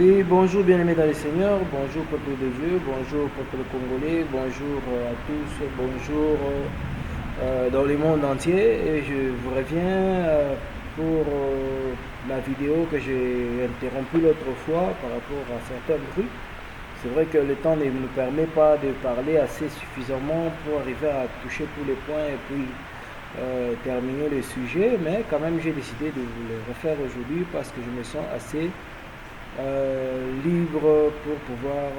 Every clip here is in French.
Oui, bonjour bien-aimés dans le Seigneur, bonjour peuple de Dieu, bonjour peuple congolais, bonjour à tous, bonjour dans le monde entier. Et je vous reviens pour la vidéo que j'ai interrompue l'autre fois par rapport à certains trucs. C'est vrai que le temps ne nous permet pas de parler assez suffisamment pour arriver à toucher tous les points et puis terminer le sujet, mais quand même j'ai décidé de vous le refaire aujourd'hui parce que je me sens assez libre pour pouvoir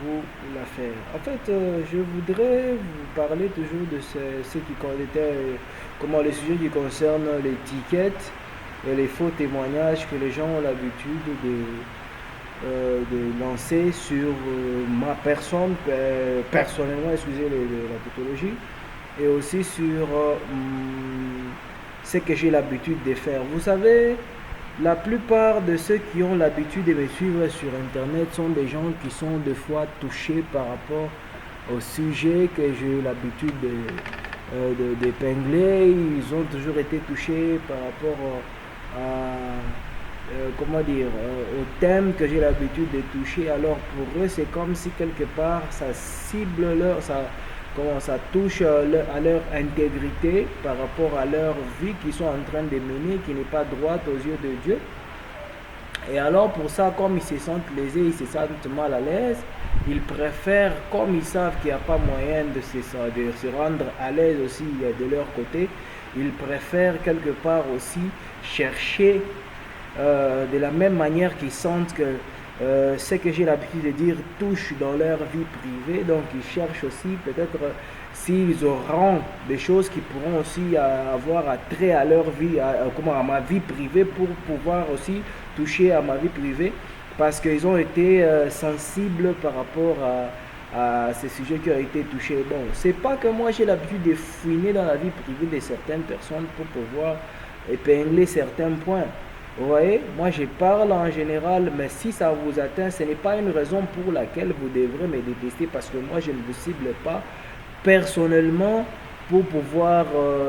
vous la faire. En fait, je voudrais vous parler toujours de ce qui était, comment les sujets qui concernent l'étiquette et les faux témoignages que les gens ont l'habitude de lancer sur ma personne, personnellement, excusez la tautologie, et aussi sur ce que j'ai l'habitude de faire. Vous savez, la plupart de ceux qui ont l'habitude de me suivre sur Internet sont des gens qui sont des fois touchés par rapport au sujet que j'ai l'habitude d'épingler. Ils ont toujours été touchés par rapport comment dire, au thème que j'ai l'habitude de toucher. Alors pour eux, c'est comme si quelque part ça cible comment ça touche à leur intégrité par rapport à leur vie qu'ils sont en train de mener, qui n'est pas droite aux yeux de Dieu. Et alors pour ça, comme ils se sentent lésés, ils se sentent mal à l'aise, ils préfèrent, comme ils savent qu'il n'y a pas moyen de se rendre à l'aise aussi de leur côté, ils préfèrent quelque part aussi chercher de la même manière qu'ils sentent que ce que j'ai l'habitude de dire touche dans leur vie privée. Donc ils cherchent aussi peut-être s'ils auront des choses qui pourront aussi avoir trait à leur vie, à ma vie privée, pour pouvoir aussi toucher à ma vie privée, parce qu'ils ont été sensibles par rapport à ces sujets qui ont été touchés. Bon, c'est pas que moi j'ai l'habitude de fouiner dans la vie privée de certaines personnes pour pouvoir épingler certains points. Vous voyez, moi je parle en général, mais si ça vous atteint, ce n'est pas une raison pour laquelle vous devrez me détester, parce que moi je ne vous cible pas personnellement pour pouvoir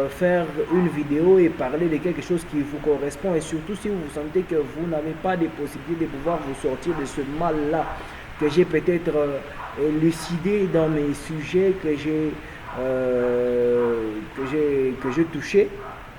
faire une vidéo et parler de quelque chose qui vous correspond, et surtout si vous sentez que vous n'avez pas de possibilité de pouvoir vous sortir de ce mal-là que j'ai peut-être élucidé dans mes sujets que j'ai touché.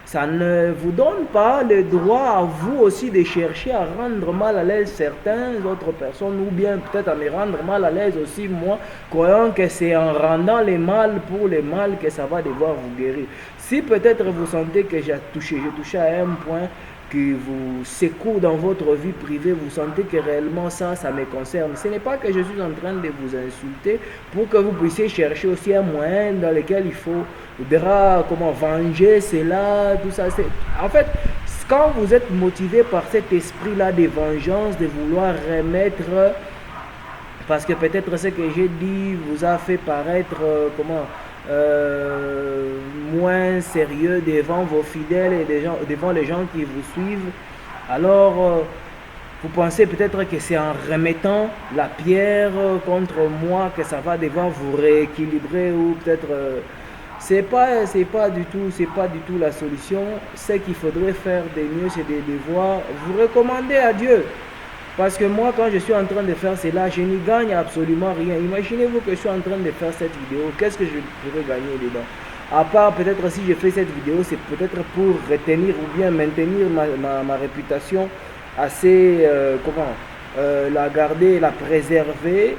Ça ne vous donne pas le droit à vous aussi de chercher à rendre mal à l'aise certaines autres personnes, ou bien peut-être à me rendre mal à l'aise aussi moi, croyant que c'est en rendant les mal pour les mal que ça va devoir vous guérir. Si peut-être vous sentez que j'ai touché à un point qui vous secoue dans votre vie privée, vous sentez que réellement ça me concerne. Ce n'est pas que je suis en train de vous insulter pour que vous puissiez chercher aussi un moyen dans lequel il faudra comment venger cela, tout ça. En fait, quand vous êtes motivé par cet esprit-là de vengeance, de vouloir remettre, parce que peut-être ce que j'ai dit vous a fait paraître moins sérieux devant vos fidèles et devant les gens qui vous suivent, alors vous pensez peut-être que c'est en remettant la pierre contre moi que ça va devoir vous rééquilibrer, ou peut-être c'est pas du tout la solution. Ce qu'il faudrait faire de mieux, c'est de devoir vous recommander à Dieu. Parce que moi, quand je suis en train de faire cela, je n'y gagne absolument rien. Imaginez-vous que je suis en train de faire cette vidéo. Qu'est-ce que je pourrais gagner dedans? À part peut-être si je fais cette vidéo, c'est peut-être pour retenir ou bien maintenir ma réputation assez, la garder, la préserver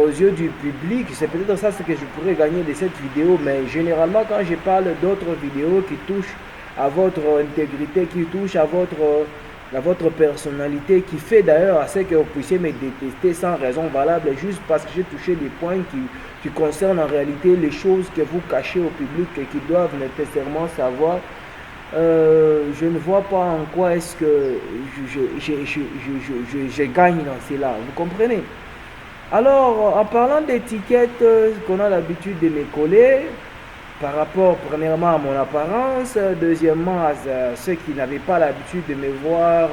aux yeux du public. C'est peut-être ça ce que je pourrais gagner de cette vidéo. Mais généralement, quand je parle d'autres vidéos qui touchent à votre intégrité, qui touchent à votre personnalité, qui fait d'ailleurs à ce que vous puissiez me détester sans raison valable, juste parce que j'ai touché des points qui concernent en réalité les choses que vous cachez au public et qui doivent nécessairement savoir. Je ne vois pas en quoi est-ce que je gagne dans cela, vous comprenez? Alors, en parlant d'étiquettes qu'on a l'habitude de me coller, par rapport premièrement à mon apparence, deuxièmement à ceux qui n'avaient pas l'habitude de me voir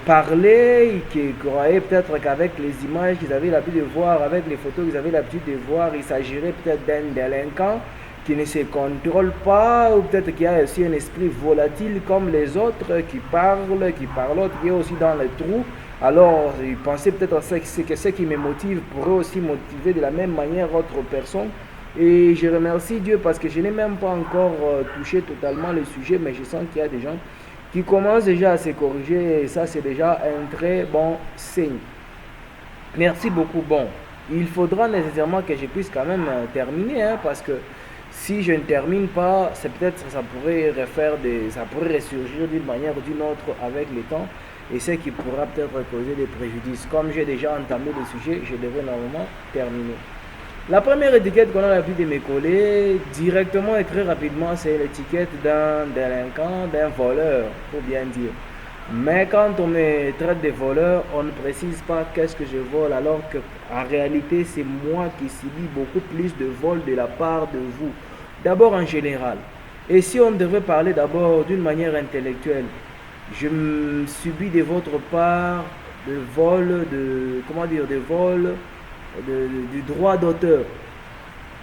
parler, qui croyaient peut-être qu'avec les images qu'ils avaient l'habitude de voir, avec les photos qu'ils avaient l'habitude de voir, il s'agirait peut-être d'un délinquant qui ne se contrôle pas, ou peut-être qui a aussi un esprit volatile comme les autres, qui parle, qui est aussi dans le trou, Alors, ils pensaient peut-être que ce qui me motive pourrait aussi motiver de la même manière autre personne. Et je remercie Dieu parce que je n'ai même pas encore touché totalement le sujet, mais je sens qu'il y a des gens qui commencent déjà à se corriger et ça, c'est déjà un très bon signe. Merci beaucoup. Bon, il faudra nécessairement que je puisse quand même terminer, hein, parce que si je ne termine pas, c'est peut-être ça pourrait ça pourrait ressurgir d'une manière ou d'une autre avec le temps, et ce qui pourra peut-être causer des préjudices. Comme j'ai déjà entamé le sujet, je devrais normalement terminer. La première étiquette qu'on a l'habitude de me coller directement et très rapidement, c'est l'étiquette d'un délinquant, d'un voleur, pour bien dire. Mais quand on me traite de voleur, on ne précise pas qu'est-ce que je vole, alors qu'en réalité, c'est moi qui subis beaucoup plus de vols de la part de vous. D'abord en général. Et si on devrait parler d'abord d'une manière intellectuelle, je subis de votre part de vol, comment dire, de vol du droit d'auteur.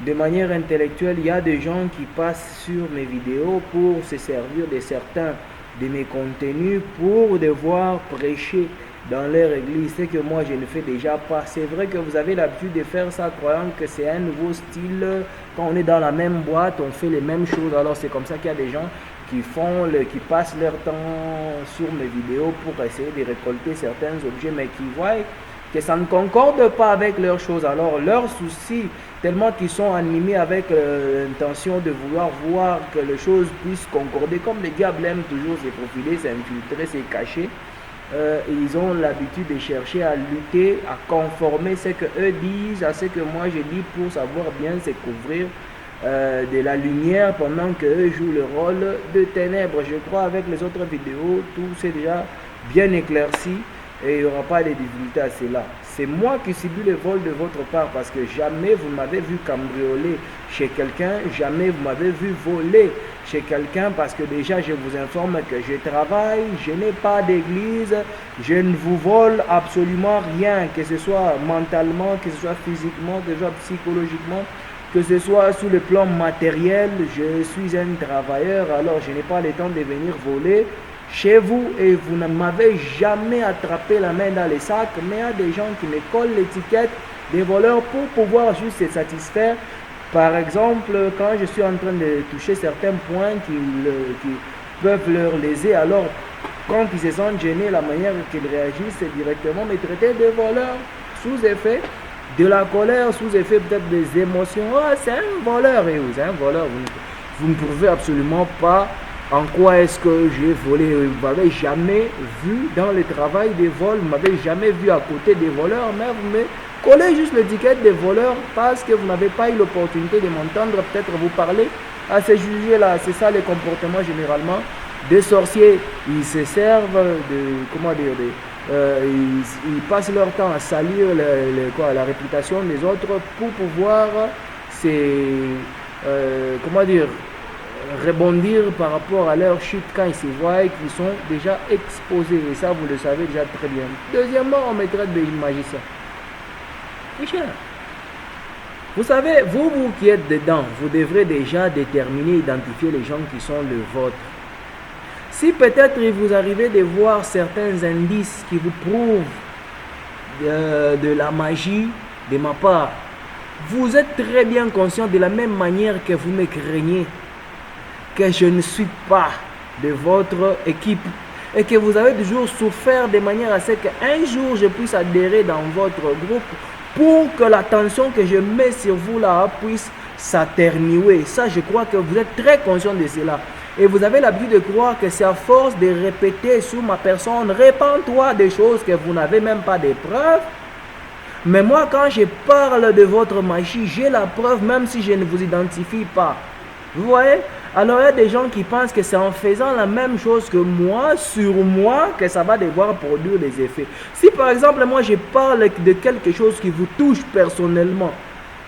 De manière intellectuelle, il y a des gens qui passent sur mes vidéos pour se servir de certains de mes contenus pour devoir prêcher dans leur église, c'est que moi je ne fais déjà pas. C'est vrai que vous avez l'habitude de faire ça croyant que c'est un nouveau style. Quand on est dans la même boîte, on fait les mêmes choses. Alors c'est comme ça qu'il y a des gens qui passent leur temps sur mes vidéos pour essayer de récolter certains objets, mais qui voient que ça ne concorde pas avec leurs choses. Alors leur souci, tellement qu'ils sont animés avec l'intention de vouloir voir que les choses puissent concorder, comme les diables aiment toujours se profiler, s'infiltrer, se cacher, ils ont l'habitude de chercher à lutter, à conformer ce que eux disent à ce que moi je dis pour savoir bien se couvrir de la lumière pendant qu'eux jouent le rôle de ténèbres. Je crois avec les autres vidéos, tout c'est déjà bien éclairci. Et il n'y aura pas de difficulté à cela. C'est moi qui subis le vol de votre part parce que jamais vous m'avez vu cambrioler chez quelqu'un, jamais vous m'avez vu voler chez quelqu'un parce que déjà je vous informe que je travaille, je n'ai pas d'église, je ne vous vole absolument rien, que ce soit mentalement, que ce soit physiquement, que ce soit psychologiquement, que ce soit sur le plan matériel. Je suis un travailleur, alors je n'ai pas le temps de venir voler chez vous et vous ne m'avez jamais attrapé la main dans les sacs, mais il y a des gens qui me collent l'étiquette des voleurs pour pouvoir juste se satisfaire. Par exemple, quand je suis en train de toucher certains points qui peuvent leur léser, alors quand ils se sentent gênés, la manière qu'ils réagissent, c'est directement me traiter de voleur sous effet de la colère, sous effet peut-être des émotions. Oh, c'est un voleur, et vous, c'est un voleur. Vous ne pouvez absolument pas. En quoi est-ce que j'ai volé? Vous ne m'avez jamais vu dans le travail des vols, vous ne m'avez jamais vu à côté des voleurs, mais vous me collez juste l'étiquette des voleurs parce que vous n'avez pas eu l'opportunité de m'entendre peut-être vous parler à ce sujet-là. C'est ça le comportement généralement des sorciers. Ils se servent de, comment dire, ils passent leur temps à salir la réputation des autres pour pouvoir, comment dire, rebondir par rapport à leur chute quand ils se voient qu'ils sont déjà exposés. Et ça, vous le savez déjà très bien. Deuxièmement, on me traite de magicien. Michel, vous savez, vous qui êtes dedans, vous devrez déjà déterminer, identifier les gens qui sont le vôtre. Si peut-être il vous arrivez de voir certains indices qui vous prouvent de la magie de ma part, vous êtes très bien conscient de la même manière que vous me craignez que je ne suis pas de votre équipe et que vous avez toujours souffert de manière à ce qu'un jour je puisse adhérer dans votre groupe pour que la tension que je mets sur vous là puisse s'atténuer. Ça, je crois que vous êtes très conscient de cela. Et vous avez l'habitude de croire que c'est à force de répéter sur ma personne, répands-toi des choses que vous n'avez même pas de preuves. Mais moi, quand je parle de votre magie, j'ai la preuve même si je ne vous identifie pas. Vous voyez? Alors il y a des gens qui pensent que c'est en faisant la même chose que moi, sur moi, que ça va devoir produire des effets. Si par exemple moi je parle de quelque chose qui vous touche personnellement,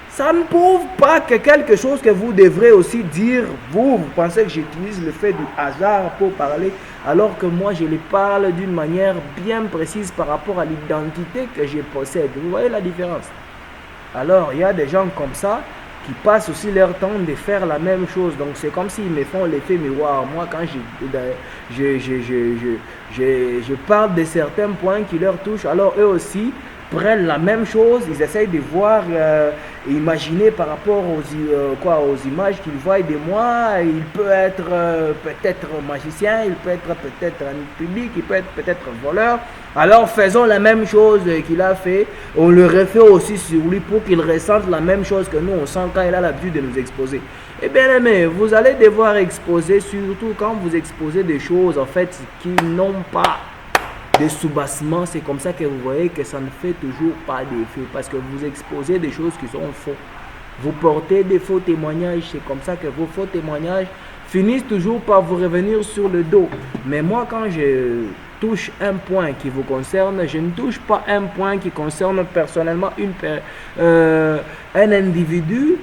ça ne prouve pas que quelque chose que vous devrez aussi dire, vous pensez que j'utilise le fait du hasard pour parler, alors que moi je les parle d'une manière bien précise par rapport à l'identité que je possède. Vous voyez la différence? Alors il y a des gens comme ça qui passent aussi leur temps de faire la même chose. Donc c'est comme s'ils me font l'effet miroir. Moi, quand je parle de certains points qui leur touchent, alors eux aussi prennent la même chose, ils essayent de voir, imaginer par rapport aux images qu'ils voient de moi. Il peut être peut-être magicien, il peut être peut-être un public, il peut être peut-être voleur. Alors faisons la même chose qu'il a fait, on le refait aussi sur lui pour qu'il ressente la même chose que nous on sent quand il a l'habitude de nous exposer. Eh bien aimé, vous allez devoir exposer, surtout quand vous exposez des choses en fait qui n'ont pas de soubassement. C'est comme ça que vous voyez que ça ne fait toujours pas d'effet, parce que vous exposez des choses qui sont faux. Vous portez des faux témoignages, c'est comme ça que vos faux témoignages finissent toujours par vous revenir sur le dos. Mais moi, quand je touche un point qui vous concerne, je ne touche pas un point qui concerne personnellement un individu,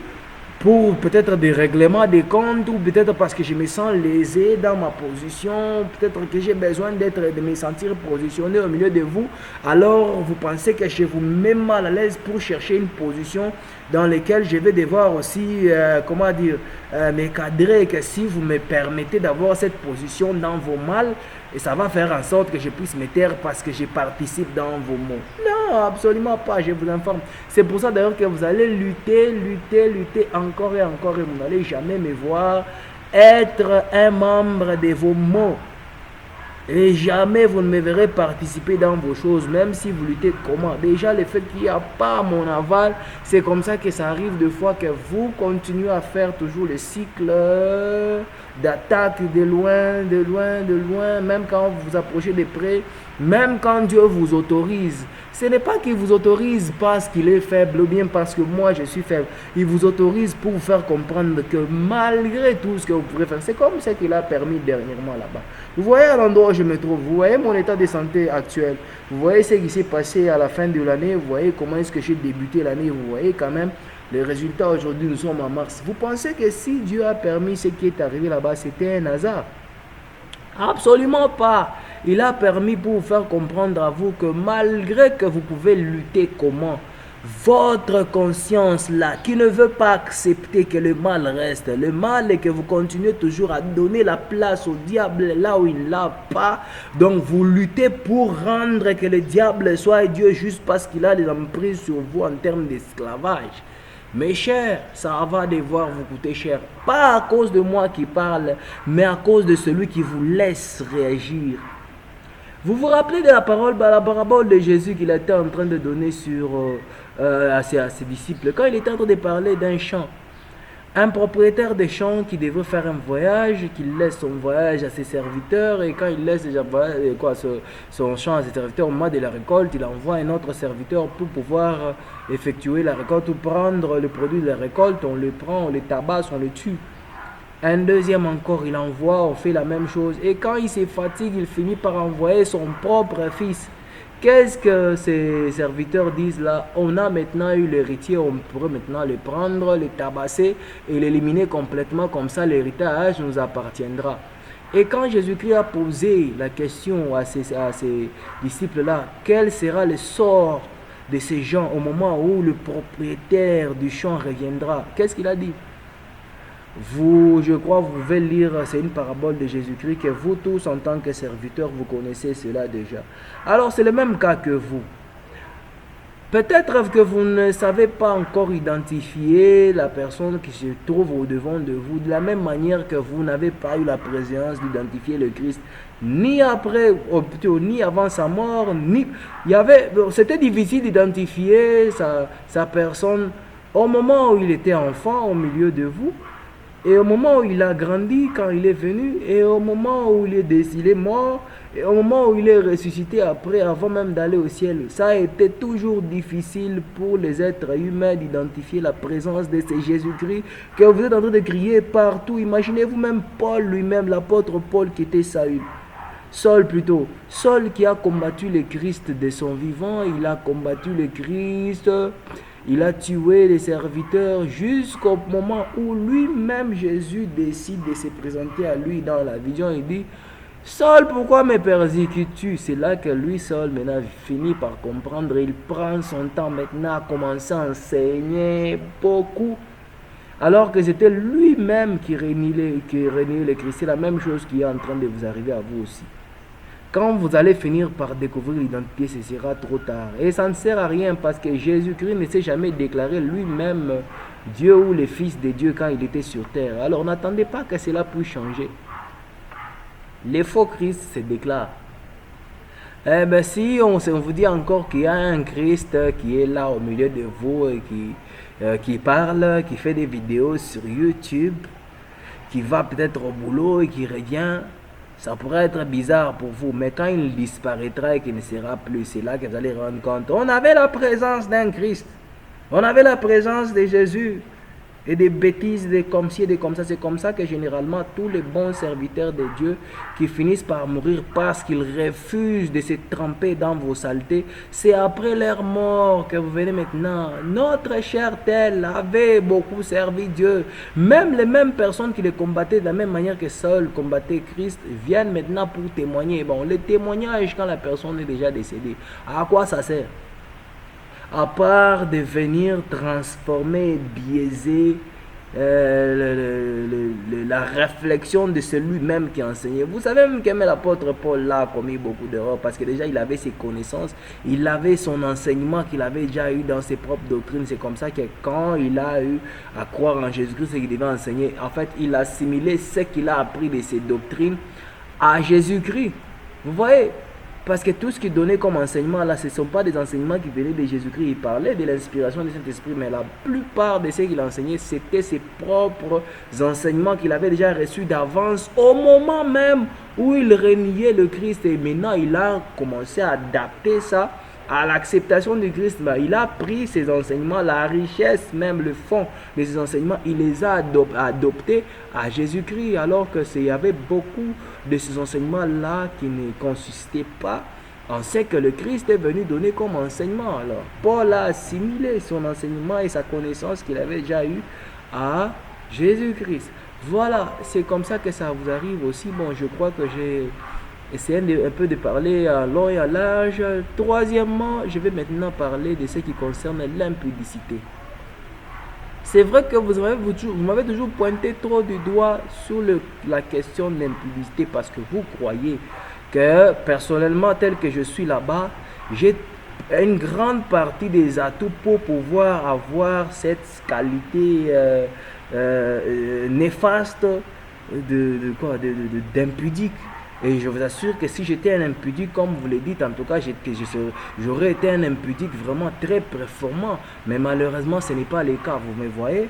pour peut-être des règlements des comptes, ou peut-être parce que je me sens lésé dans ma position, peut-être que j'ai besoin de me sentir positionné au milieu de vous. Alors vous pensez que je vous mets mal à l'aise pour chercher une position dans laquelle je vais devoir aussi, me cadrer, que si vous me permettez d'avoir cette position dans vos mal, et ça va faire en sorte que je puisse me taire parce que je participe dans vos mots. Non, absolument pas, je vous informe. C'est pour ça d'ailleurs que vous allez lutter encore et encore, et vous n'allez jamais me voir être un membre de vos mots. Et jamais vous ne me verrez participer dans vos choses, même si vous luttez comment. Déjà, le fait qu'il n'y a pas mon aval, c'est comme ça que ça arrive de fois que vous continuez à faire toujours le cycle d'attaque de loin, même quand vous vous approchez de près, même quand Dieu vous autorise. Ce n'est pas qu'il vous autorise parce qu'il est faible ou bien parce que moi je suis faible. Il vous autorise pour vous faire comprendre que malgré tout ce que vous pourrez faire, c'est comme ce qu'il a permis dernièrement là-bas. Vous voyez à l'endroit où je me trouve, vous voyez mon état de santé actuel, vous voyez ce qui s'est passé à la fin de l'année, vous voyez comment est-ce que j'ai débuté l'année, vous voyez quand même les résultats aujourd'hui, nous sommes en mars. Vous pensez que si Dieu a permis ce qui est arrivé là-bas, c'était un hasard? Absolument pas. Il a permis pour vous faire comprendre à vous que malgré que vous pouvez lutter comment, votre conscience là, qui ne veut pas accepter que le mal reste, le mal, et que vous continuez toujours à donner la place au diable là où il ne l'a pas. Donc vous luttez pour rendre que le diable soit Dieu juste parce qu'il a des emprises sur vous en termes d'esclavage. Mes chers, ça va devoir vous coûter cher. Pas à cause de moi qui parle, mais à cause de celui qui vous laisse réagir. Vous vous rappelez de la parabole de Jésus qu'il était en train de donner à ses disciples, quand il était en train de parler d'un champ. Un propriétaire de champ qui devait faire un voyage, qui laisse son voyage à ses serviteurs, et quand il laisse son champ à ses serviteurs au moment de la récolte, il envoie un autre serviteur pour pouvoir effectuer la récolte ou prendre le produit de la récolte. On le prend, on le tabasse, on le tue. Un deuxième encore, il envoie, on fait la même chose. Et quand il se fatigue, il finit par envoyer son propre fils. Qu'est-ce que ces serviteurs disent là? On a maintenant eu l'héritier, on pourrait maintenant le prendre, le tabasser et l'éliminer complètement, comme ça l'héritage nous appartiendra. Et quand Jésus-Christ a posé la question à ces disciples-là, quel sera le sort de ces gens au moment où le propriétaire du champ reviendra? Qu'est-ce qu'il a dit? Je crois, vous pouvez lire, c'est une parabole de Jésus-Christ que vous tous, en tant que serviteurs, vous connaissez cela déjà. Alors, c'est le même cas que vous. Peut-être que vous ne savez pas encore identifier la personne qui se trouve au-devant de vous, de la même manière que vous n'avez pas eu la présence d'identifier le Christ, ni après, ou plutôt, ni avant sa mort, c'était difficile d'identifier sa personne au moment où il était enfant, au milieu de vous. Et au moment où il a grandi, quand il est venu, et au moment où il est mort, et au moment où il est ressuscité après, avant même d'aller au ciel, ça a été toujours difficile pour les êtres humains d'identifier la présence de ce Jésus-Christ que vous êtes en train de crier partout. Imaginez-vous même Paul lui-même, l'apôtre Paul qui était Saul qui a combattu le Christ de son vivant, il a combattu le Christ. Il a tué les serviteurs jusqu'au moment où lui-même Jésus décide de se présenter à lui dans la vision. Il dit, Saul, pourquoi me persécutes-tu? C'est là que lui, Saul, maintenant finit par comprendre. Il prend son temps maintenant à commencer à enseigner beaucoup. alors que c'était lui-même qui régnait le Christ. C'est la même chose qui est en train de vous arriver à vous aussi. Quand vous allez finir par découvrir l'identité, ce sera trop tard. Et ça ne sert à rien parce que Jésus-Christ ne s'est jamais déclaré lui-même Dieu ou le Fils de Dieu quand il était sur terre. Alors n'attendez pas que cela puisse changer. Les faux Christ se déclarent. Eh bien, si on vous dit encore qu'il y a un Christ qui est là au milieu de vous et qui parle, qui fait des vidéos sur YouTube, qui va peut-être au boulot et qui revient, ça pourrait être bizarre pour vous. Mais quand il disparaîtra et qu'il ne sera plus, c'est là que vous allez rendre compte. On avait la présence d'un Christ. On avait la présence de Jésus. Et des bêtises, des comme ci et des comme ça. C'est comme ça que généralement tous les bons serviteurs de Dieu qui finissent par mourir parce qu'ils refusent de se tremper dans vos saletés, c'est après leur mort que vous venez maintenant. Notre cher tel avait beaucoup servi Dieu. Même les mêmes personnes qui le combattaient de la même manière que Saul combattait Christ viennent maintenant pour témoigner. Bon, le témoignage quand la personne est déjà décédée, à quoi ça sert? À part de venir transformer, biaiser la réflexion de celui-même qui enseignait. Vous savez même que l'apôtre Paul a commis beaucoup d'erreurs parce que déjà il avait ses connaissances, il avait son enseignement qu'il avait déjà eu dans ses propres doctrines. C'est comme ça que quand il a eu à croire en Jésus-Christ et qu'il devait enseigner, en fait il a assimilé ce qu'il a appris de ses doctrines à Jésus-Christ. Vous voyez? Parce que tout ce qu'il donnait comme enseignement là, ce ne sont pas des enseignements qui venaient de Jésus-Christ. Il parlait de l'inspiration du Saint-Esprit, mais la plupart de ce qu'il enseignait, c'était ses propres enseignements qu'il avait déjà reçus d'avance au moment même où il reniait le Christ. Et maintenant, il a commencé à adapter ça à l'acceptation du Christ. Il a pris ces enseignements, la richesse, même le fond de ces enseignements, il les a adoptés à Jésus-Christ, alors que il y avait beaucoup de ces enseignements-là qui ne consistaient pas en ce que le Christ est venu donner comme enseignement. Alors, Paul a assimilé son enseignement et sa connaissance qu'il avait déjà eu à Jésus-Christ. Voilà, c'est comme ça que ça vous arrive aussi. Bon, je crois que j'ai essayé un peu de parler à long et à large. Troisièmement, je vais maintenant parler de ce qui concerne l'impudicité. C'est vrai que vous m'avez toujours pointé trop du doigt sur la question de l'impudicité parce que vous croyez que personnellement, tel que je suis là-bas, j'ai une grande partie des atouts pour pouvoir avoir cette qualité néfaste d'impudique. Et je vous assure que si j'étais un impudique, comme vous le dites, en tout cas, j'aurais été un impudique vraiment très performant. Mais malheureusement, ce n'est pas le cas. Vous me voyez?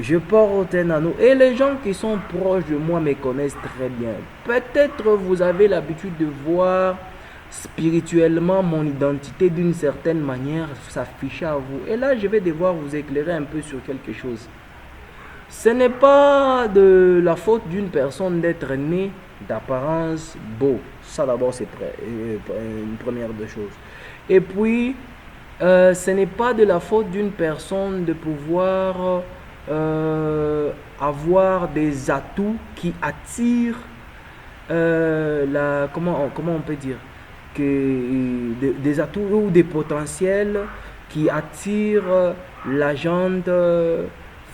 Je porte un anneau. Et les gens qui sont proches de moi me connaissent très bien. Peut-être vous avez l'habitude de voir spirituellement mon identité d'une certaine manière s'afficher à vous. Et là, je vais devoir vous éclairer un peu sur quelque chose. Ce n'est pas de la faute d'une personne d'être née d'apparence beau. Ça d'abord c'est une première des choses. Et puis ce n'est pas de la faute d'une personne de pouvoir avoir des atouts qui attirent comment on peut dire des atouts ou des potentiels qui attirent la jante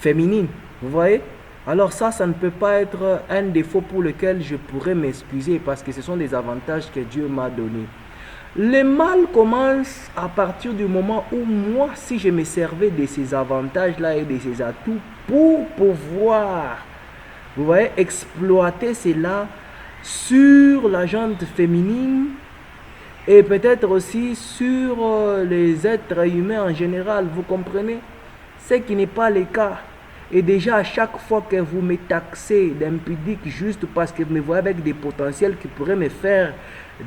féminine. Vous voyez? Alors ça ne peut pas être un défaut pour lequel je pourrais m'excuser parce que ce sont des avantages que Dieu m'a donnés. Le mal commence à partir du moment où moi, si je me servais de ces avantages-là et de ces atouts pour pouvoir, vous voyez, exploiter cela sur la jante féminine et peut-être aussi sur les êtres humains en général, vous comprenez? Ce qui n'est pas le cas. Et déjà, à chaque fois que vous me taxez d'impudique juste parce que vous me voyez avec des potentiels qui pourraient me faire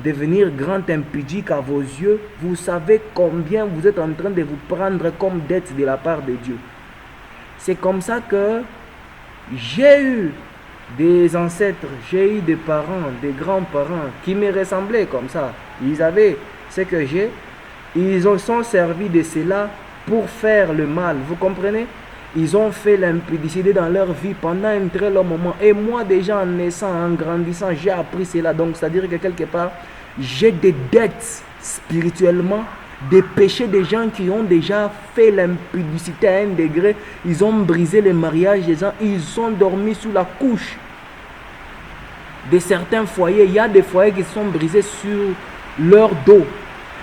devenir grand impudique à vos yeux, vous savez combien vous êtes en train de vous prendre comme dette de la part de Dieu. C'est comme ça que j'ai eu des ancêtres, j'ai eu des parents, des grands-parents qui me ressemblaient comme ça. Ils avaient ce que j'ai, ils sont servis de cela pour faire le mal, vous comprenez? Ils ont fait l'impudicité dans leur vie pendant un très long moment. Et moi, déjà en naissant, en grandissant, j'ai appris cela. Donc, c'est-à-dire que quelque part, j'ai des dettes spirituellement des péchés des gens qui ont déjà fait l'impudicité à un degré. Ils ont brisé le mariage des gens, ils ont dormi sous la couche de certains foyers. Il y a des foyers qui sont brisés sur leur dos.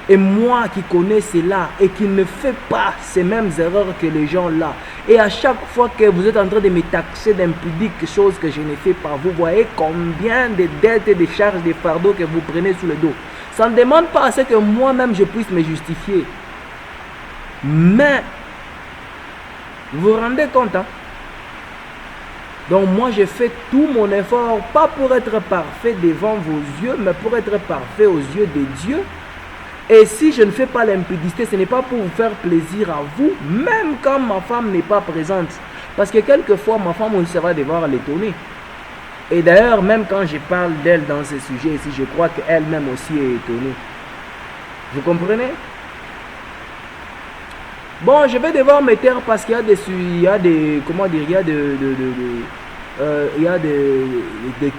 Et moi qui connais cela et qui ne fais pas ces mêmes erreurs que les gens là. Et à chaque fois que vous êtes en train de me taxer d'impudique, chose que je ne fais pas, vous voyez combien de dettes et de charges, de fardeaux que vous prenez sur le dos. Ça ne demande pas à ce que moi-même je puisse me justifier. Mais, vous vous rendez compte, hein? Donc moi je fais tout mon effort, pas pour être parfait devant vos yeux, mais pour être parfait aux yeux de Dieu. Et si je ne fais pas l'impudicité, ce n'est pas pour vous faire plaisir à vous, même quand ma femme n'est pas présente. Parce que quelquefois, ma femme aussi va devoir l'étonner. Et d'ailleurs, même quand je parle d'elle dans ce sujet ici, je crois qu'elle-même aussi est étonnée. Vous comprenez? Bon, je vais devoir me taire parce qu'il y a des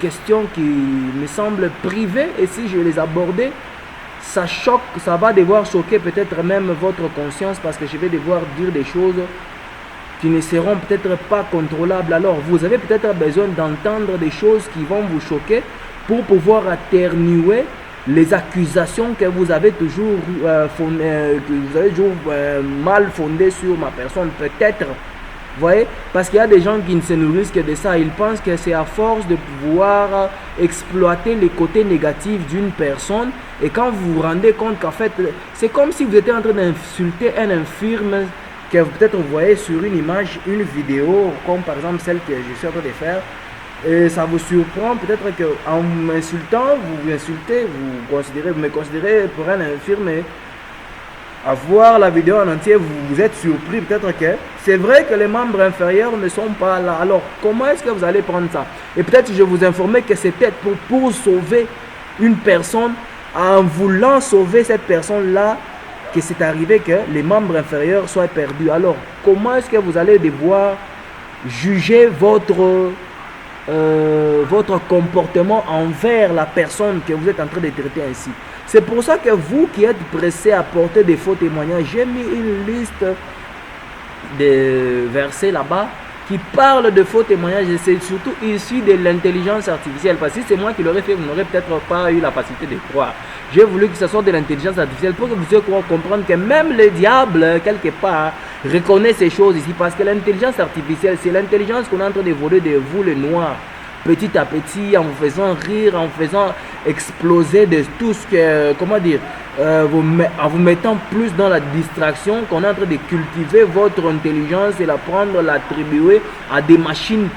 questions qui me semblent privées. Et si je les abordais, ça choque, ça va devoir choquer peut-être même votre conscience parce que je vais devoir dire des choses qui ne seront peut-être pas contrôlables. Alors vous avez peut-être besoin d'entendre des choses qui vont vous choquer pour pouvoir atténuer les accusations que vous avez toujours, mal fondées sur ma personne. Peut-être, vous voyez, parce qu'il y a des gens qui ne se nourrissent que de ça. Ils pensent que c'est à force de pouvoir exploiter les côtés négatifs d'une personne. Et quand vous vous rendez compte qu'en fait, c'est comme si vous étiez en train d'insulter un infirme que peut-être vous voyez sur une image, une vidéo, comme par exemple celle que je suis en train de faire. Et ça vous surprend peut-être qu'en m'insultant, vous insultez, vous me considérez pour un infirme. Et à voir la vidéo en entier, vous êtes surpris peut-être que c'est vrai que les membres inférieurs ne sont pas là. Alors, comment est-ce que vous allez prendre ça? Et peut-être je vous informer que c'est peut-être pour sauver une personne, en voulant sauver cette personne-là, que c'est arrivé que les membres inférieurs soient perdus. Alors, comment est-ce que vous allez devoir juger votre comportement envers la personne que vous êtes en train de traiter ainsi? C'est pour ça que vous qui êtes pressés à porter des faux témoignages, j'ai mis une liste de versets là-bas qui parlent de faux témoignages et c'est surtout issu de l'intelligence artificielle. Parce que si c'est moi qui l'aurais fait, vous n'aurez peut-être pas eu la facilité de croire. J'ai voulu que ce soit de l'intelligence artificielle pour que vous puissiez comprendre que même le diable, quelque part, reconnaît ces choses ici. Parce que l'intelligence artificielle, c'est l'intelligence qu'on est en train de voler de vous, les noirs. Petit à petit, en vous faisant rire, en vous faisant exploser de tout ce que, en vous mettant plus dans la distraction, qu'on est en train de cultiver votre intelligence et l'attribuer à des machines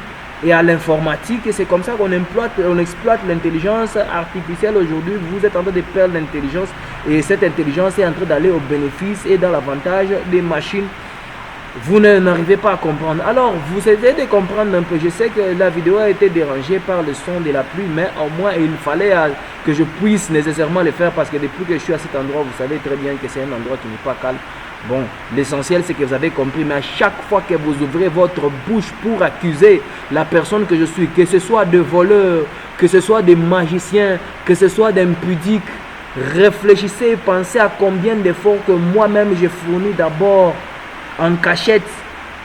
et à l'informatique. Et c'est comme ça qu'on exploite l'intelligence artificielle aujourd'hui. Vous êtes en train de perdre l'intelligence et cette intelligence est en train d'aller au bénéfice et dans l'avantage des machines. Vous n'arrivez pas à comprendre. Alors, vous essayez de comprendre un peu. Je sais que la vidéo a été dérangée par le son de la pluie, mais au moins il fallait que je puisse nécessairement le faire parce que depuis que je suis à cet endroit, vous savez très bien que c'est un endroit qui n'est pas calme. Bon, l'essentiel c'est que vous avez compris, mais à chaque fois que vous ouvrez votre bouche pour accuser la personne que je suis, que ce soit de voleurs, que ce soit des magiciens, que ce soit d'impudiques, réfléchissez et pensez à combien d'efforts que moi-même j'ai fourni d'abord en cachette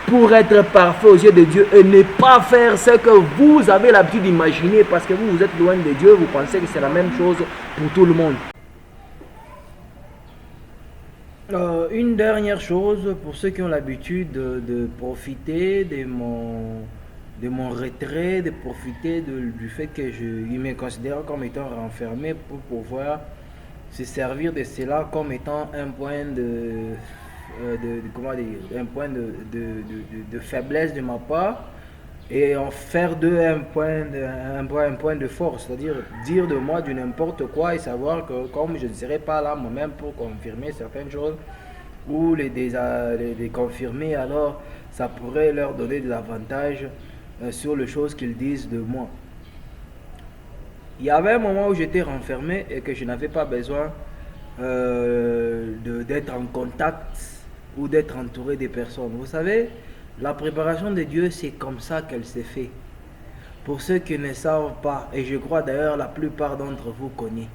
pour être parfait aux yeux de Dieu et ne pas faire ce que vous avez l'habitude d'imaginer parce que vous êtes loin de Dieu, vous pensez que c'est la même chose pour tout le monde. Une dernière chose pour ceux qui ont l'habitude de profiter de mon retrait, de profiter du fait que ils me considèrent comme étant renfermé pour pouvoir se servir de cela comme étant un point un point de faiblesse de ma part et en faire d'eux un point de force, c'est-à-dire dire de moi du n'importe quoi et savoir que comme je ne serai pas là moi-même pour confirmer certaines choses ou les confirmer, alors ça pourrait leur donner des avantages sur les choses qu'ils disent de moi. Il y avait un moment où j'étais renfermé et que je n'avais pas besoin d'être en contact ou d'être entouré des personnes. Vous savez, la préparation de Dieu, c'est comme ça qu'elle s'est faite. Pour ceux qui ne savent pas, et je crois d'ailleurs la plupart d'entre vous connaissent.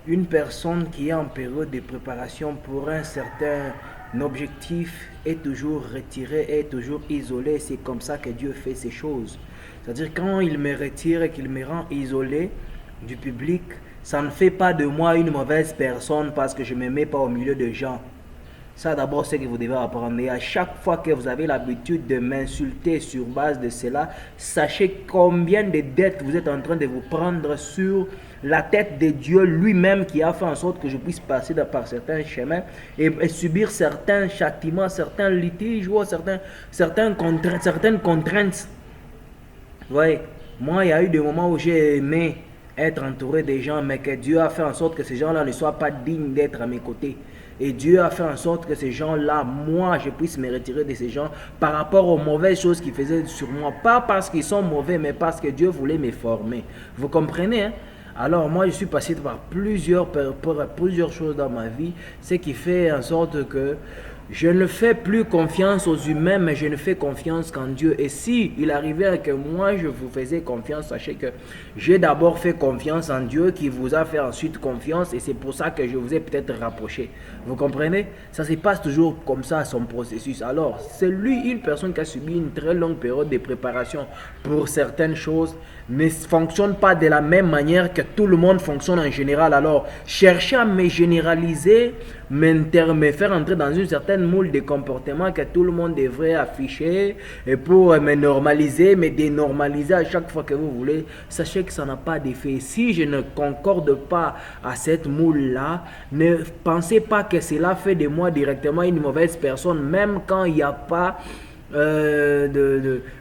Une personne qui est en période de préparation pour un certain objectif est toujours retirée, est toujours isolée. C'est comme ça que Dieu fait ces choses. C'est-à-dire quand il me retire et qu'il me rend isolé du public, ça ne fait pas de moi une mauvaise personne parce que je ne me mets pas au milieu de gens. Ça d'abord c'est que vous devez apprendre. Et à chaque fois que vous avez l'habitude de m'insulter sur base de cela, sachez combien de dettes vous êtes en train de vous prendre sur la tête de Dieu lui-même qui a fait en sorte que je puisse passer par certains chemins et subir certains châtiments, certains litiges ou certaines contraintes. Vous voyez, moi il y a eu des moments où j'ai aimé être entouré des gens, mais que Dieu a fait en sorte que ces gens-là ne soient pas dignes d'être à mes côtés. Et Dieu a fait en sorte que ces gens-là, moi, je puisse me retirer de ces gens par rapport aux mauvaises choses qu'ils faisaient sur moi. Pas parce qu'ils sont mauvais, mais parce que Dieu voulait me former. Vous comprenez, hein? Alors moi, je suis passé par plusieurs choses dans ma vie, ce qui fait en sorte que je ne fais plus confiance aux humains, mais je ne fais confiance qu'en Dieu. Et si il arrivait que moi je vous faisais confiance, sachez que j'ai d'abord fait confiance en Dieu qui vous a fait ensuite confiance et c'est pour ça que je vous ai peut-être rapproché. Vous comprenez? Ça se passe toujours comme ça, son processus. Alors, c'est lui, une personne qui a subi une très longue période de préparation pour certaines choses, ne fonctionne pas de la même manière que tout le monde fonctionne en général. Alors, chercher à me généraliser, me faire entrer dans une certaine moule de comportement que tout le monde devrait afficher et pour me normaliser, me dénormaliser à chaque fois que vous voulez, sachez que ça n'a pas d'effet. Si je ne concorde pas à cette moule-là, ne pensez pas que cela fait de moi directement une mauvaise personne, même quand il n'y a pas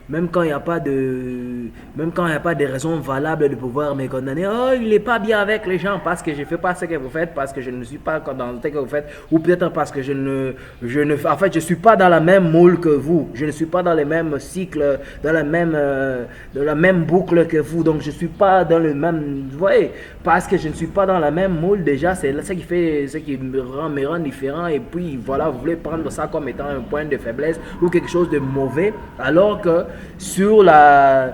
même quand il n'y a pas de raison valable de pouvoir me condamner. Oh, il n'est pas bien avec les gens parce que je ne fais pas ce que vous faites, parce que je ne suis pas dans ce que vous faites, ou peut-être parce que en fait, je suis pas dans la même moule que vous, je ne suis pas dans le même cycle, dans la même boucle que vous, donc je ne suis pas dans le même, vous voyez, parce que je ne suis pas dans la même moule, déjà c'est ce qui me rend différent, et puis voilà, vous voulez prendre ça comme étant un point de faiblesse ou quelque chose de mauvais, alors que sur la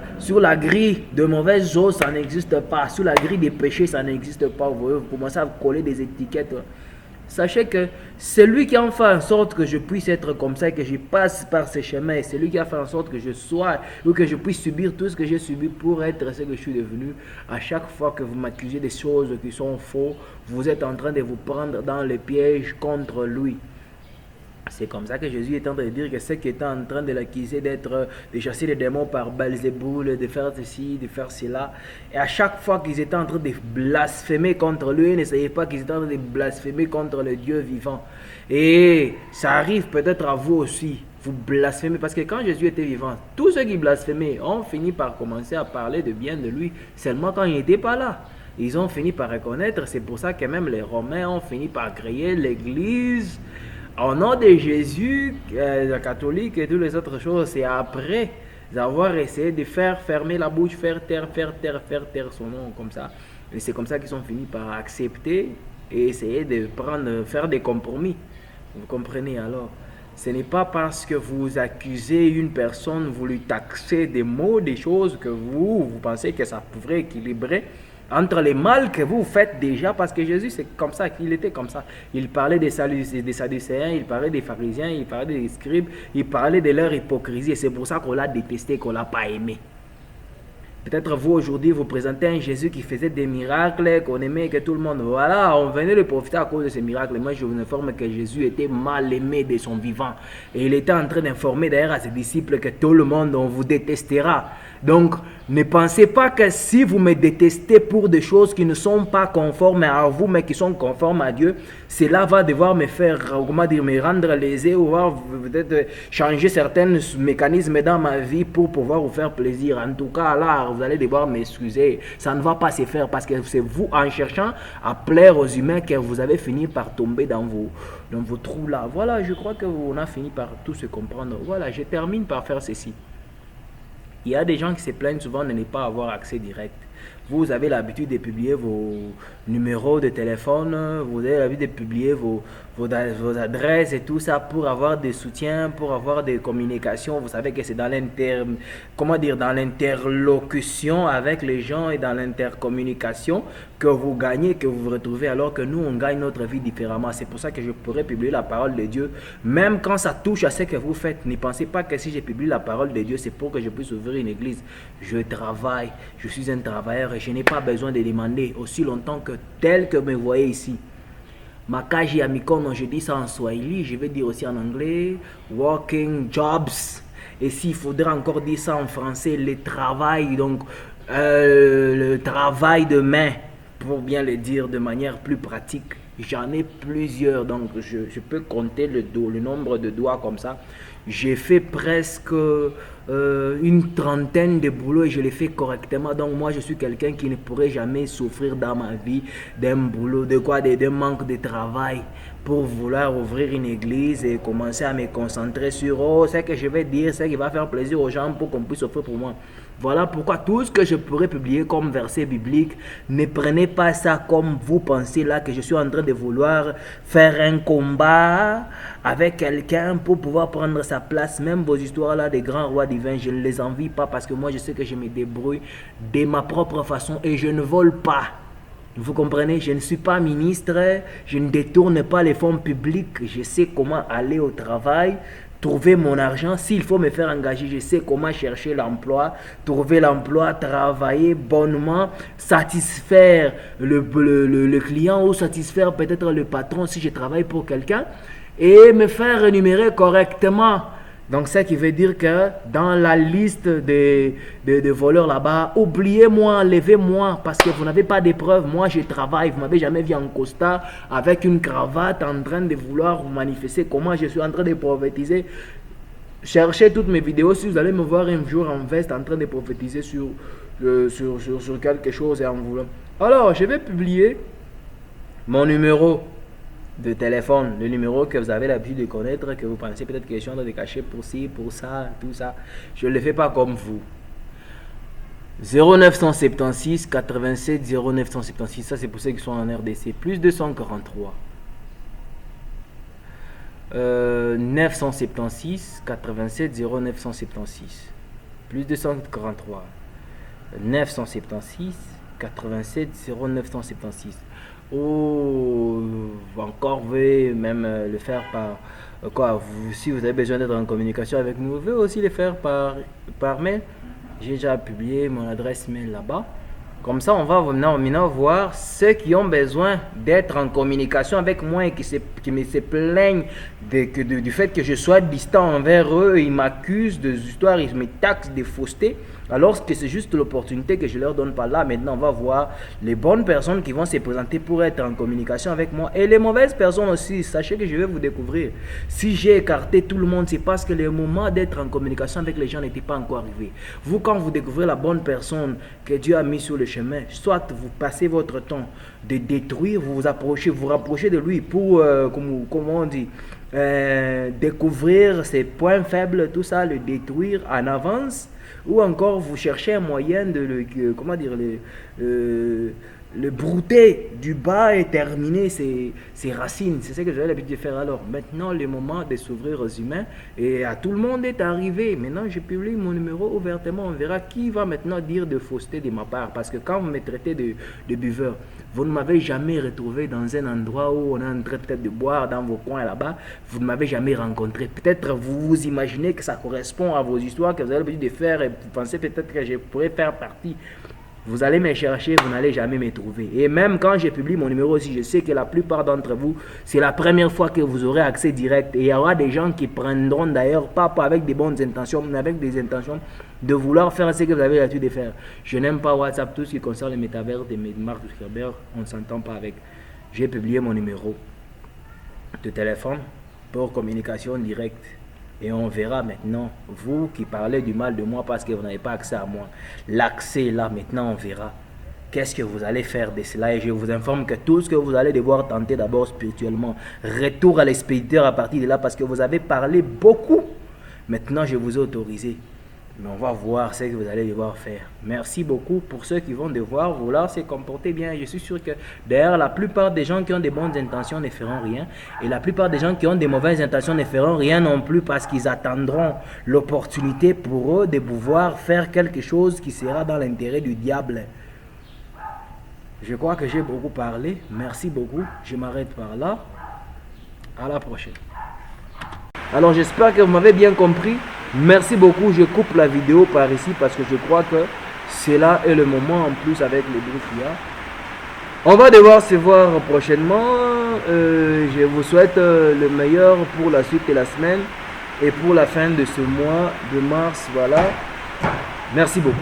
grille de mauvaises choses, ça n'existe pas. Sur la grille des péchés, ça n'existe pas. Vous commencez à coller des étiquettes. Sachez que c'est lui qui a fait en sorte que je puisse être comme ça et que je passe par ces chemins. C'est lui qui a fait en sorte que je sois ou que je puisse subir tout ce que j'ai subi pour être ce que je suis devenu. À chaque fois que vous m'accusez des choses qui sont fausses, vous êtes en train de vous prendre dans le piège contre lui. C'est comme ça que Jésus est en train de dire que ceux qui étaient en train de l'accuser de chasser les démons par Belzéboul, de faire ceci, de faire cela, et à chaque fois qu'ils étaient en train de blasphémer contre lui, ne savaient pas qu'ils étaient en train de blasphémer contre le Dieu vivant. Et ça arrive peut-être à vous aussi, vous blasphémez, parce que quand Jésus était vivant, tous ceux qui blasphémaient ont fini par commencer à parler de bien de lui, seulement quand il n'était pas là. Ils ont fini par reconnaître, c'est pour ça que même les Romains ont fini par créer l'église au nom de Jésus, la catholique et toutes les autres choses. C'est après avoir essayé de faire fermer la bouche, faire taire son nom comme ça. Et c'est comme ça qu'ils sont finis par accepter et essayer de faire des compromis. Vous comprenez alors? Ce n'est pas parce que vous accusez une personne, vous lui taxez des mots, des choses que vous pensez que ça pourrait équilibrer entre les mal que vous faites déjà, parce que Jésus c'est comme ça, qu'il était comme ça. Il parlait des Sadducéens, il parlait des pharisiens, il parlait des scribes, il parlait de leur hypocrisie, et c'est pour ça qu'on l'a détesté, qu'on l'a pas aimé. Peut-être vous aujourd'hui vous présentez un Jésus qui faisait des miracles, qu'on aimait, que tout le monde, voilà, on venait de profiter à cause de ces miracles. Moi je vous informe que Jésus était mal aimé de son vivant, et il était en train d'informer d'ailleurs à ses disciples que tout le monde on vous détestera. Donc, ne pensez pas que si vous me détestez pour des choses qui ne sont pas conformes à vous, mais qui sont conformes à Dieu, cela va devoir me faire, me rendre lésé ou peut-être changer certains mécanismes dans ma vie pour pouvoir vous faire plaisir. En tout cas, là, vous allez devoir m'excuser. Ça ne va pas se faire parce que c'est vous, en cherchant à plaire aux humains, que vous avez fini par tomber dans vos trous là. Voilà, je crois qu'on a fini par tout se comprendre. Voilà, je termine par faire ceci. Il y a des gens qui se plaignent souvent de ne pas avoir accès direct. Vous avez l'habitude de publier vos numéros de téléphone, vous avez l'habitude de publier vos adresses et tout ça pour avoir des soutiens, pour avoir des communications. Vous savez que c'est dans comment dire, dans l'interlocution avec les gens et dans l'intercommunication que vous gagnez, que vous vous retrouvez, alors que nous, on gagne notre vie différemment. C'est pour ça que je pourrais publier la parole de Dieu, même quand ça touche à ce que vous faites. N'y pensez pas que si je publie la parole de Dieu, c'est pour que je puisse ouvrir une église. Je travaille, je suis un travailleur et je n'ai pas besoin de demander aussi longtemps que tel que me voyez ici. Makaji Amikono, je dis ça en swahili, je vais dire aussi en anglais, working jobs. Et s'il faudrait encore dire ça en français, le travail, donc le travail de main, pour bien le dire de manière plus pratique. J'en ai plusieurs, donc je peux compter le nombre de doigts comme ça. J'ai fait presque une trentaine de boulots et je les fais correctement. Donc moi, je suis quelqu'un qui ne pourrait jamais souffrir dans ma vie d'un boulot, d'un manque de travail pour vouloir ouvrir une église et commencer à me concentrer sur ce que je vais dire, ce qui va faire plaisir aux gens pour qu'on puisse offrir pour moi. Voilà pourquoi tout ce que je pourrais publier comme verset biblique, ne prenez pas ça comme vous pensez là que je suis en train de vouloir faire un combat avec quelqu'un pour pouvoir prendre sa place. Même vos histoires là des grands rois divins, je ne les envie pas parce que moi je sais que je me débrouille de ma propre façon et je ne vole pas. Vous comprenez, je ne suis pas ministre, je ne détourne pas les fonds publics, je sais comment aller au travail, trouver mon argent. S'il faut me faire engager, je sais comment chercher l'emploi, trouver l'emploi, travailler bonnement, satisfaire le client ou satisfaire peut-être le patron si je travaille pour quelqu'un et me faire rémunérer correctement. Donc, ça qui veut dire que dans la liste de voleurs là-bas, oubliez-moi, enlevez-moi, parce que vous n'avez pas de preuves. Moi, je travaille. Vous ne m'avez jamais vu en costard avec une cravate en train de vouloir vous manifester comment je suis en train de prophétiser. Cherchez toutes mes vidéos si vous allez me voir un jour en veste en train de prophétiser sur quelque chose et en voulant. Alors, je vais publier mon numéro de téléphone, le numéro que vous avez l'habitude de connaître, que vous pensez peut-être que je suis en train de cacher pour ci, pour ça, tout ça. Je ne le fais pas comme vous. 0976 87 0976, ça c'est pour ceux qui sont en RDC. Plus 243. 976 87 0976. Plus 243. 976 87 0976. Ou encore veuillez même le faire par si vous avez besoin d'être en communication avec nous, vous pouvez aussi le faire par mail. J'ai déjà publié mon adresse mail là-bas. Comme ça, on va maintenant voir ceux qui ont besoin d'être en communication avec moi et qui se plaignent du fait que je sois distant envers eux. Ils m'accusent de histoires, ils me taxent de fausseté. Alors que c'est juste l'opportunité que je leur donne pas là. Maintenant, on va voir les bonnes personnes qui vont se présenter pour être en communication avec moi. Et les mauvaises personnes aussi. Sachez que je vais vous découvrir. Si j'ai écarté tout le monde, c'est parce que le moment d'être en communication avec les gens n'était pas encore arrivé. Vous, quand vous découvrez la bonne personne que Dieu a mis sur le chemin, soit vous passez votre temps de détruire, vous vous rapprochez de lui pour, comment on dit, découvrir ses points faibles, tout ça, le détruire en avance. Ou encore vous cherchez un moyen de le brouter du bas et terminer ses racines. C'est ce que j'avais l'habitude de faire. Alors maintenant le moment de s'ouvrir aux humains et à tout le monde est arrivé. Maintenant je publie mon numéro ouvertement. On verra qui va maintenant dire de fausseté de ma part. Parce que quand vous me traitez de buveur, vous ne m'avez jamais retrouvé dans un endroit où on est en train peut-être de boire dans vos coins là-bas. Vous ne m'avez jamais rencontré. Peut-être vous vous imaginez que ça correspond à vos histoires que vous avez l'habitude de faire et vous pensez peut-être que je pourrais faire partie. Vous allez me chercher, vous n'allez jamais me trouver. Et même quand je publie mon numéro aussi, je sais que la plupart d'entre vous, c'est la première fois que vous aurez accès direct. Et il y aura des gens qui prendront d'ailleurs, pas avec des bonnes intentions, mais avec des intentions de vouloir faire ce que vous avez l'habitude de faire. Je n'aime pas WhatsApp, tout ce qui concerne les métavers de Mark Zuckerberg, on ne s'entend pas avec. J'ai publié mon numéro de téléphone pour communication directe. Et on verra maintenant, vous qui parlez du mal de moi parce que vous n'avez pas accès à moi. L'accès est là, maintenant on verra. Qu'est-ce que vous allez faire de cela? Et je vous informe que tout ce que vous allez devoir tenter d'abord spirituellement. Retour à l'expéditeur à partir de là parce que vous avez parlé beaucoup. Maintenant je vous ai autorisé. Mais on va voir ce que vous allez devoir faire. Merci beaucoup pour ceux qui vont devoir vouloir se comporter bien. Je suis sûr que d'ailleurs, la plupart des gens qui ont des bonnes intentions ne feront rien. Et la plupart des gens qui ont des mauvaises intentions ne feront rien non plus parce qu'ils attendront l'opportunité pour eux de pouvoir faire quelque chose qui sera dans l'intérêt du diable. Je crois que j'ai beaucoup parlé. Merci beaucoup. Je m'arrête par là. À la prochaine. Alors j'espère que vous m'avez bien compris. Merci beaucoup. Je coupe la vidéo par ici parce que je crois que cela est le moment en plus avec le bruit qu'il y a. On va devoir se voir prochainement. Je vous souhaite le meilleur pour la suite de la semaine et pour la fin de ce mois de mars. Voilà. Merci beaucoup.